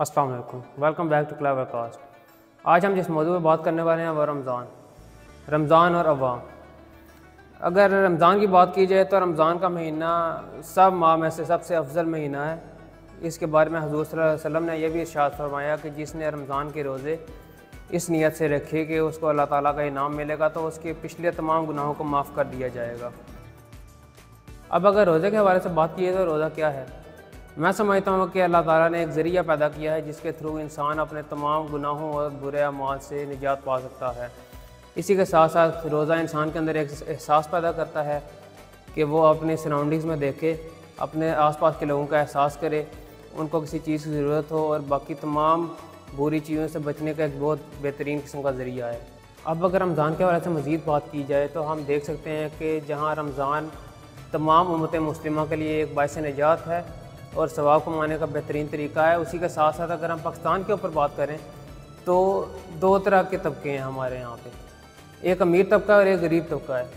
अस्सलाम वालेकुम, welcome back to clever cast. आज हम जिस मौजू पर बात करने वाले हैं वो रमज़ान और अवाम। अगर रमज़ान की बात की जाए तो रमज़ान का महीना सब माह में से सबसे अफजल महीना है। इसके बारे में हुज़ूर सल्लल्लाहु अलैहि वसल्लम ने यह भी इरशाद फरमाया कि जिसने रमज़ान के रोज़े इस नीयत से रखे कि उसको अल्लाह ताला का इनाम मिलेगा तो उसके पिछले तमाम गुनाहों को माफ़ कर दिया जाएगा। अब अगर रोज़े के हवाले से बात की जाए तो रोज़ा क्या है? मैं समझता हूँ कि अल्लाह ताला ने एक ज़रिया पैदा किया है जिसके थ्रू इंसान अपने तमाम गुनाहों और बुरे अमाल से निजात पा सकता है। इसी के साथ साथ रोज़ा इंसान के अंदर एक एहसास पैदा करता है कि वो अपने सराउंडिंग्स में देखे, अपने आसपास के लोगों का एहसास करे, उनको किसी चीज़ की ज़रूरत हो, और बाकी तमाम बुरी चीज़ों से बचने का एक बहुत बेहतरीन किस्म का ज़रिया है। अब अगर रमज़ान के हवाले से मज़ीद बात की जाए तो हम देख सकते हैं कि जहाँ रमज़ान तमाम उम्मत मुस्लिमा के लिए एक बाइस निजात है और सवाब कमाने का बेहतरीन तरीका है, उसी के साथ साथ अगर हम पाकिस्तान के ऊपर बात करें तो दो तरह के तबके हैं हमारे यहाँ पे, एक अमीर तबका और एक गरीब तबका है।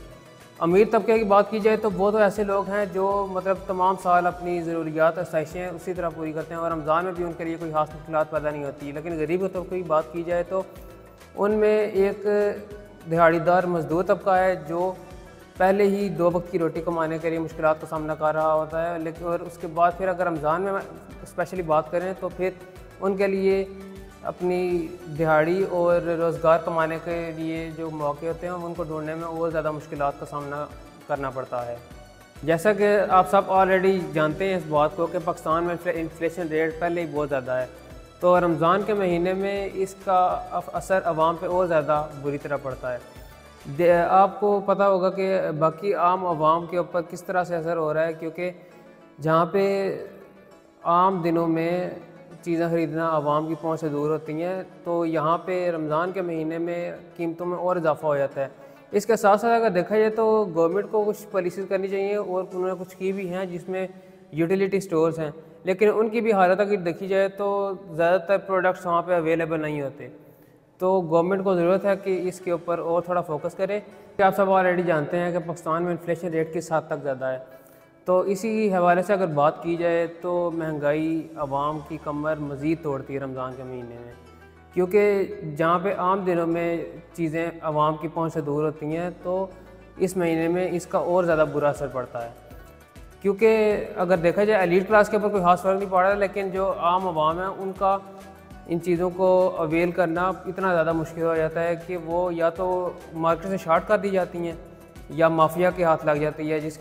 अमीर तबके की बात की जाए तो वो तो ऐसे लोग हैं जो मतलब तमाम साल अपनी ज़रूरियात और ख्वाहिशें उसी तरह पूरी करते हैं और रमज़ान में भी उनके लिए कोई खास मुश्किलात पैदा नहीं होती। लेकिन गरीब तबके की बात की जाए तो उनमें एक दिहाड़ीदार मज़दूर तबका है जो पहले ही 2 वक्त की रोटी कमाने के लिए मुश्किलात का सामना कर रहा होता है। लेकिन और उसके बाद फिर अगर रमज़ान में स्पेशली बात करें तो फिर उनके लिए अपनी दिहाड़ी और रोज़गार कमाने के लिए जो मौके होते हैं उनको ढूंढने में और ज़्यादा मुश्किलात का सामना करना पड़ता है। जैसा कि आप सब ऑलरेडी जानते हैं इस बात को कि पाकिस्तान में इन्फ्लेशन रेट पहले ही बहुत ज़्यादा है, तो रमज़ान के महीने में इसका असर अवाम पे और ज़्यादा बुरी तरह पड़ता है। आपको पता होगा कि बाकी आम आवाम के ऊपर किस तरह से असर हो रहा है, क्योंकि जहाँ पे आम दिनों में चीज़ें ख़रीदना आवाम की पहुँच से दूर होती हैं, तो यहाँ पे रमज़ान के महीने में कीमतों में और इजाफ़ा हो जाता है। इसके साथ साथ अगर देखा जाए तो गवर्नमेंट को कुछ पॉलिसीज़ करनी चाहिए और उन्होंने कुछ की भी हैं जिसमें यूटिलिटी स्टोर्स हैं, लेकिन उनकी भी हालत अगर देखी जाए तो ज़्यादातर प्रोडक्ट्स वहाँ पे अवेलेबल नहीं होते। तो गवर्नमेंट को ज़रूरत है कि इसके ऊपर और थोड़ा फोकस करे। आप सब ऑलरेडी जानते हैं कि पाकिस्तान में इन्फ्लेशन रेट किस हद तक ज़्यादा है, तो इसी हवाले से अगर बात की जाए तो महंगाई आवाम की कमर मज़ीद तोड़ती है रमज़ान के महीने में, क्योंकि जहाँ पे आम दिनों में चीज़ें आवाम की पहुँच से दूर होती हैं तो इस महीने में इसका और ज़्यादा बुरा असर पड़ता है। क्योंकि अगर देखा जाए एलीट क्लास के ऊपर कोई खास फ़र्क नहीं पड़ रहा, लेकिन जो आम आवाम है उनका इन चीज़ों को अवेल करना इतना ज़्यादा मुश्किल हो जाता है कि वो या तो मार्केट से शार्ट कर दी जाती हैं या माफिया के हाथ लग जाती है। जिस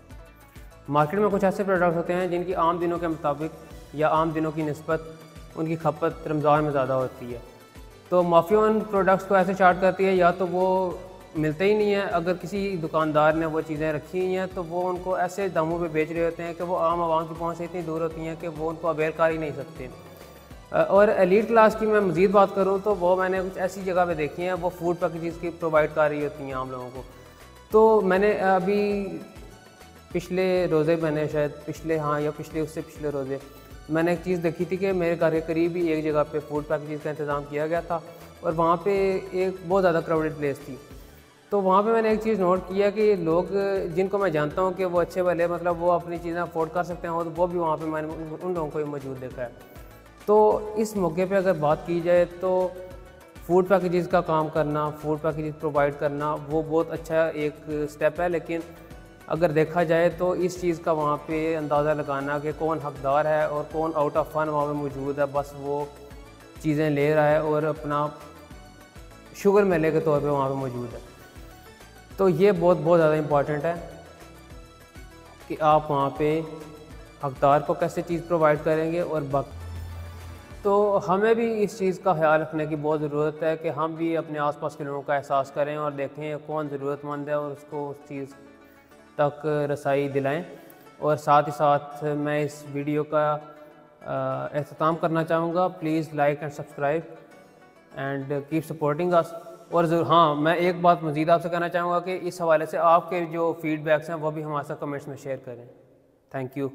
मार्केट में कुछ ऐसे प्रोडक्ट होते हैं जिनकी आम दिनों के मुताबिक या आम दिनों की निस्बत उनकी खपत रमज़ान में ज़्यादा होती है, तो माफिया उन प्रोडक्ट्स को ऐसे शार्ट करती है या तो वो मिलते ही नहीं है। अगर किसी दुकानदार ने वो चीज़ें रखी हुई हैं तो वो उनको ऐसे दामों पे बेच रहे होते हैं कि वो आम आवाम की पहुँच से इतनी दूर होती हैं कि वो उनको अवेल कर ही नहीं सकते। और एलीट क्लास की मैं मज़ीद बात करूँ तो वो मैंने कुछ ऐसी जगह पे देखी हैं वो फूड पैकेजेस की प्रोवाइड कर रही होती हैं आम लोगों को। तो मैंने अभी पिछले रोज़े मैंने शायद पिछले उससे पिछले रोज़े मैंने एक चीज़ देखी थी कि मेरे घर के करीब ही एक जगह पे फूड पैकेजेस का इंतज़ाम किया गया था और वहाँ पे एक बहुत ज़्यादा क्राउडेड प्लेस थी। तो वहाँ पे मैंने एक चीज़ नोट किया कि लोग जिनको मैं जानता हूँ कि वो अच्छे वाले मतलब वो अपनी चीज़ें अफोर्ड कर सकते हैं, तो वो भी वहाँ पर मैंने उन लोगों को भी मौजूद देखा है। तो इस मौके पे अगर बात की जाए तो फूड पैकेजेस का काम करना, फूड पैकेजेस प्रोवाइड करना वो बहुत अच्छा एक स्टेप है, लेकिन अगर देखा जाए तो इस चीज़ का वहाँ पे अंदाज़ा लगाना कि कौन हकदार है और कौन आउट ऑफ फन वहाँ पे मौजूद है, बस वो चीज़ें ले रहा है और अपना शुगर मेले के तौर पे वहाँ पे मौजूद है, तो ये बहुत ज़्यादा इम्पॉर्टेंट है कि आप वहाँ पे हकदार को कैसे चीज़ प्रोवाइड करेंगे। और तो हमें भी इस चीज़ का ख्याल रखने की बहुत ज़रूरत है कि हम भी अपने आसपास के लोगों का एहसास करें और देखें कौन ज़रूरतमंद है और उसको उस चीज़ तक रसाई दिलाएं। और साथ ही साथ मैं इस वीडियो का एहतमाम करना चाहूँगा। Please like and subscribe and keep supporting us. और हाँ, मैं एक बात मज़ीद आपसे कहना चाहूँगा कि इस हवाले से आपके जो फीडबैक्स हैं वो भी हमारे साथ कमेंट्स में शेयर करें। Thank you.